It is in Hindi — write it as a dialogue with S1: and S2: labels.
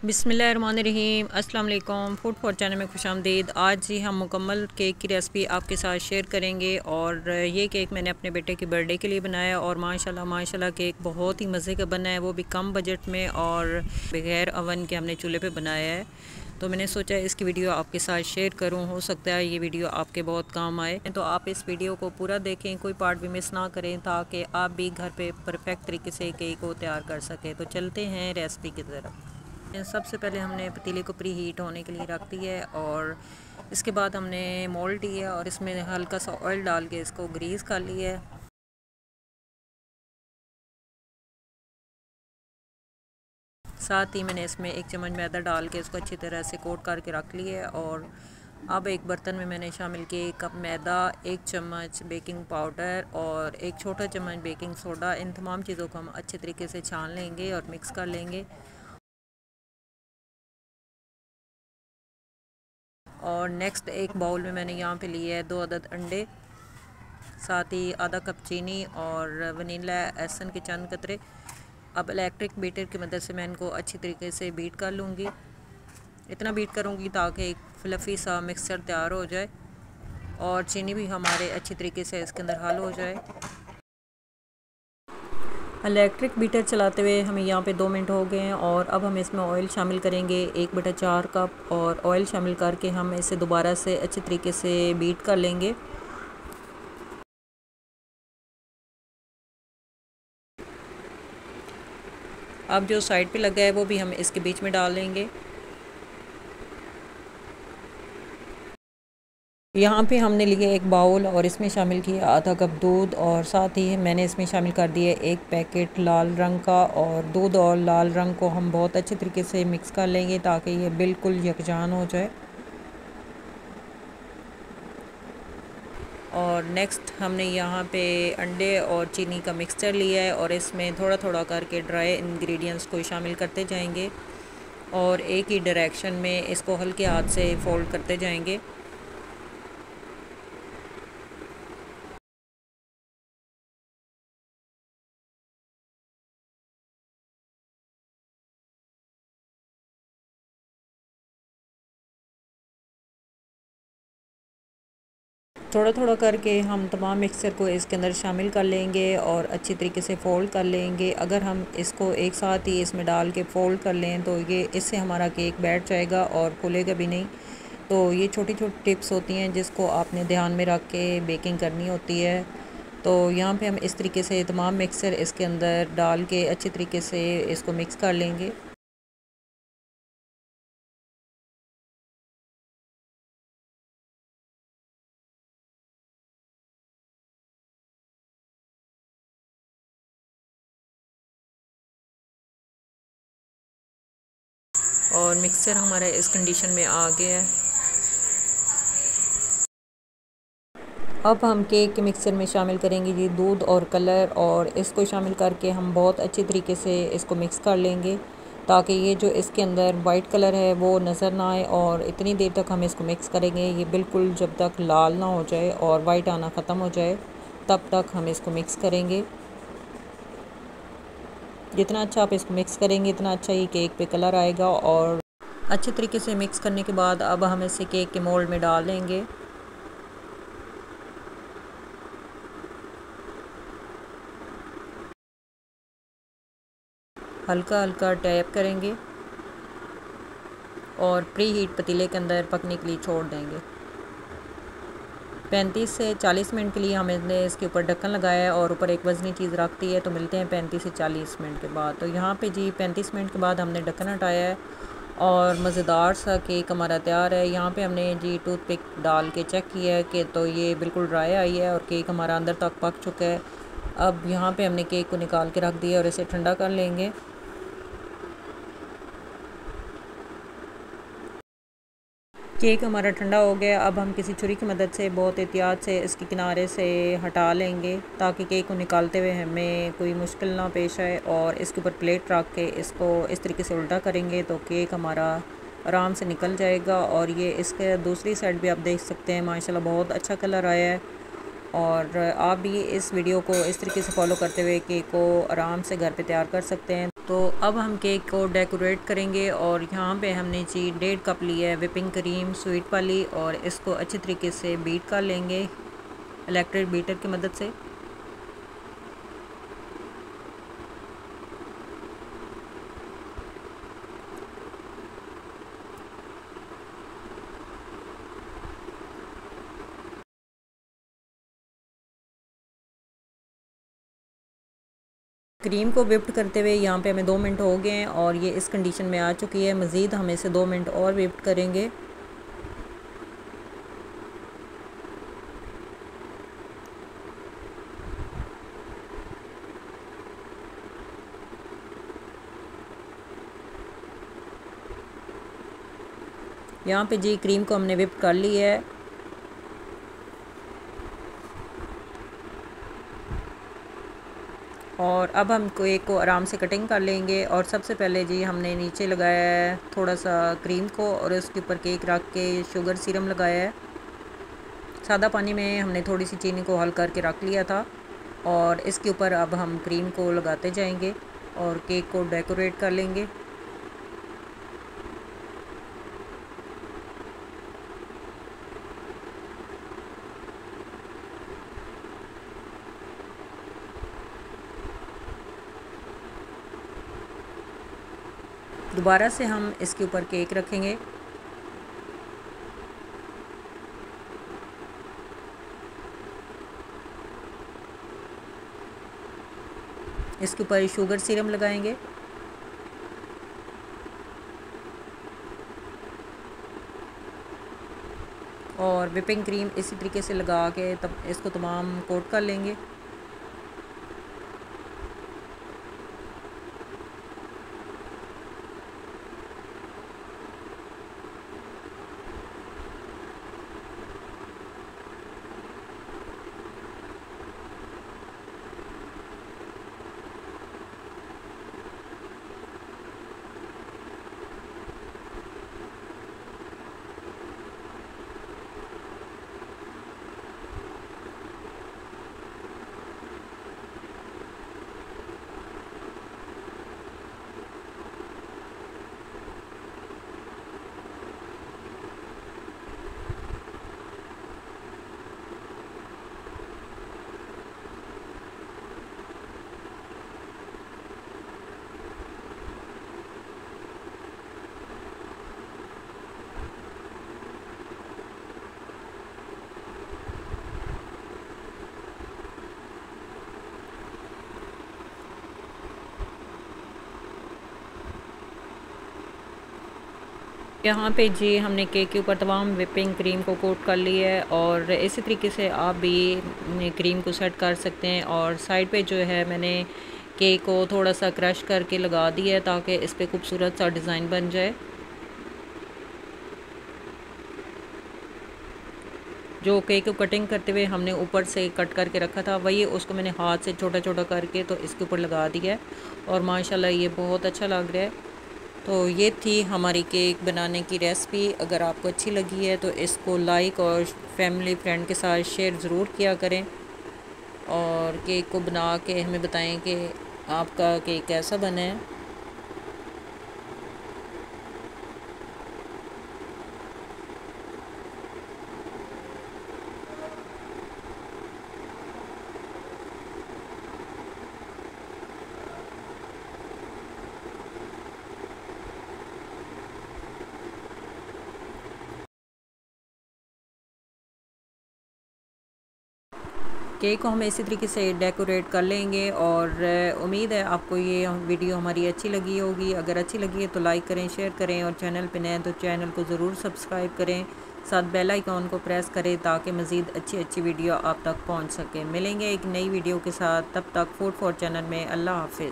S1: बिस्मिल्लाहिर्रहमानिर्रहीम। अस्सलाम वालेकुम। फूड फॉर चैनल में खुशामदीद। आज ही हम मुकम्मल केक की रेसिपी आपके साथ शेयर करेंगे। और ये केक मैंने अपने बेटे के बर्थडे के लिए बनाया और माशाल्लाह माशाल्लाह केक बहुत ही मज़े का बना है, वो भी कम बजट में और बगैर अवन के हमने चूल्हे पे बनाया है। तो मैंने सोचा इसकी वीडियो आपके साथ शेयर करूं, हो सकता है ये वीडियो आपके बहुत काम आए। तो आप इस वीडियो को पूरा देखें, कोई पार्ट भी मिस ना करें, ताकि आप भी घर पे परफेक्ट तरीके से केक को तैयार कर सकें। तो चलते हैं रेसिपी की तरफ। सबसे पहले हमने पतीले को प्री हीट होने के लिए रख दिया है और इसके बाद हमने मोल्ड लिया और इसमें हल्का सा ऑयल डाल के इसको ग्रीस कर लिया है। साथ ही मैंने इसमें 1 चम्मच मैदा डाल के इसको अच्छी तरह से कोट करके रख लिया है। और अब एक बर्तन में मैंने शामिल किए 1 कप मैदा, 1 चम्मच बेकिंग पाउडर और 1 छोटा चम्मच बेकिंग सोडा। इन तमाम चीज़ों को हम अच्छे तरीके से छान लेंगे और मिक्स कर लेंगे। और नेक्स्ट एक बाउल में मैंने यहाँ पे लिए है 2 अदद अंडे, साथ ही आधा कप चीनी और वनीला एसन के चंद कतरे। अब इलेक्ट्रिक बीटर की मदद से मैं इनको अच्छी तरीके से बीट कर लूँगी। इतना बीट करूँगी ताकि एक फ्लफ़ी सा मिक्सचर तैयार हो जाए और चीनी भी हमारे अच्छी तरीके से इसके अंदर हल हो जाए। इलेक्ट्रिक बीटर चलाते हुए हमें यहाँ पे 2 मिनट हो गए हैं और अब हम इसमें ऑयल शामिल करेंगे 1/4 कप। और ऑयल शामिल करके हम इसे दोबारा से अच्छे तरीके से बीट कर लेंगे। अब जो साइड पे लगा है वो भी हम इसके बीच में डाल लेंगे। यहाँ पे हमने लिए एक बाउल और इसमें शामिल किया आधा कप दूध और साथ ही मैंने इसमें शामिल कर दिए 1 पैकेट लाल रंग का। और दूध और लाल रंग को हम बहुत अच्छे तरीके से मिक्स कर लेंगे ताकि ये बिल्कुल यकजान हो जाए। और नेक्स्ट हमने यहाँ पे अंडे और चीनी का मिक्सचर लिया है और इसमें थोड़ा थोड़ा करके ड्राई इंग्रेडिएंट्स को शामिल करते जाएंगे और एक ही डायरेक्शन में इसको हल्के हाथ से फोल्ड करते जाएंगे। थोड़ा थोड़ा करके हम तमाम मिक्सचर को इसके अंदर शामिल कर लेंगे और अच्छी तरीके से फ़ोल्ड कर लेंगे। अगर हम इसको एक साथ ही इसमें डाल के फ़ोल्ड कर लें तो ये इससे हमारा केक बैठ जाएगा और फूलेगा भी नहीं। तो ये छोटी छोटी टिप्स होती हैं जिसको आपने ध्यान में रख के बेकिंग करनी होती है। तो यहाँ पे हम इस तरीके से तमाम मिक्सचर इसके अंदर डाल के अच्छी तरीके से इसको मिक्स कर लेंगे। और मिक्सचर हमारा इस कंडीशन में आ गया है। अब हम केक के मिक्सचर में शामिल करेंगे जी दूध और कलर और इसको शामिल करके हम बहुत अच्छी तरीके से इसको मिक्स कर लेंगे ताकि ये जो इसके अंदर वाइट कलर है वो नज़र ना आए। और इतनी देर तक हम इसको मिक्स करेंगे, ये बिल्कुल जब तक लाल ना हो जाए और वाइट आना ख़त्म हो जाए तब तक हम इसको मिक्स करेंगे। जितना अच्छा आप इसको मिक्स करेंगे इतना अच्छा ये केक पे कलर आएगा। और अच्छे तरीके से मिक्स करने के बाद अब हम इसे केक के मोल्ड में डाल देंगे। हल्का हल्का टैप करेंगे और प्री हीट पतीले के अंदर पकने के लिए छोड़ देंगे। 35 से 40 मिनट के लिए हमने इसके ऊपर ढक्कन लगाया है और ऊपर एक वज़नी चीज़ रख दी है। तो मिलते हैं 35 से 40 मिनट के बाद। तो यहाँ पे जी 35 मिनट के बाद हमने ढक्कन हटाया है और मज़ेदार सा केक हमारा तैयार है। यहाँ पे हमने जी टूथपिक डाल के चेक किया है कि तो ये बिल्कुल ड्राई आई है और केक हमारा अंदर तक पक चुका है। अब यहाँ पे हमने केक को निकाल के रख दिया और इसे ठंडा कर लेंगे। केक हमारा ठंडा हो गया। अब हम किसी छुरी की मदद से बहुत एहतियात से इसके किनारे से हटा लेंगे ताकि केक को निकालते हुए हमें कोई मुश्किल ना पेश आए। और इसके ऊपर प्लेट रख के इसको इस तरीके से उल्टा करेंगे तो केक हमारा आराम से निकल जाएगा। और ये इसके दूसरी साइड भी आप देख सकते हैं माशाल्लाह बहुत अच्छा कलर आया है। और आप भी इस वीडियो को इस तरीके से फॉलो करते हुए केक को आराम से घर पे तैयार कर सकते हैं। तो अब हम केक को डेकोरेट करेंगे और यहाँ पे हमने जी 1.5 कप लिया है विपिंग क्रीम स्वीट वाली और इसको अच्छे तरीके से बीट कर लेंगे इलेक्ट्रिक बीटर की मदद से। क्रीम को विप्ड करते हुए यहाँ पे हमें 2 मिनट हो गए हैं और ये इस कंडीशन में आ चुकी है। मज़ीद हम इसे 2 मिनट और विप्ड करेंगे। यहाँ पे जी क्रीम को हमने विप कर ली है। और अब हम केक को आराम से कटिंग कर लेंगे। और सबसे पहले जी हमने नीचे लगाया है थोड़ा सा क्रीम को और उसके ऊपर केक रख के शुगर सिरम लगाया है। सादा पानी में हमने थोड़ी सी चीनी को हल करके रख लिया था और इसके ऊपर अब हम क्रीम को लगाते जाएंगे और केक को डेकोरेट कर लेंगे। दोबारा से हम इसके ऊपर केक रखेंगे। इसके ऊपर शुगर सिरम लगाएंगे और विपिंग क्रीम इसी तरीके से लगा के तब इसको तमाम कोट कर लेंगे। यहाँ पे जी हमने केक के ऊपर तमाम विपिंग क्रीम को कोट कर लिया है और इसी तरीके से आप भी क्रीम को सेट कर सकते हैं। और साइड पे जो है मैंने केक को थोड़ा सा क्रश करके लगा दिया है ताकि इस पर खूबसूरत सा डिज़ाइन बन जाए। जो केक को कटिंग करते हुए हमने ऊपर से कट करके रखा था वही उसको मैंने हाथ से छोटा छोटा करके तो इसके ऊपर लगा दिया है और माशाल्लाह ये बहुत अच्छा लग रहा है। तो ये थी हमारी केक बनाने की रेसिपी। अगर आपको अच्छी लगी है तो इसको लाइक और फैमिली फ्रेंड के साथ शेयर ज़रूर किया करें और केक को बना के हमें बताएं कि आपका केक कैसा बना है। केक को हम इसी तरीके से डेकोरेट कर लेंगे और उम्मीद है आपको ये वीडियो हमारी अच्छी लगी होगी। अगर अच्छी लगी है तो लाइक करें, शेयर करें और चैनल पे नए हैं तो चैनल को ज़रूर सब्सक्राइब करें, साथ बेल आइकॉन को प्रेस करें ताकि मज़ीद अच्छी अच्छी वीडियो आप तक पहुंच सके। मिलेंगे एक नई वीडियो के साथ, तब तक फूड फॉर चैनल में। अल्लाह हाफिज़।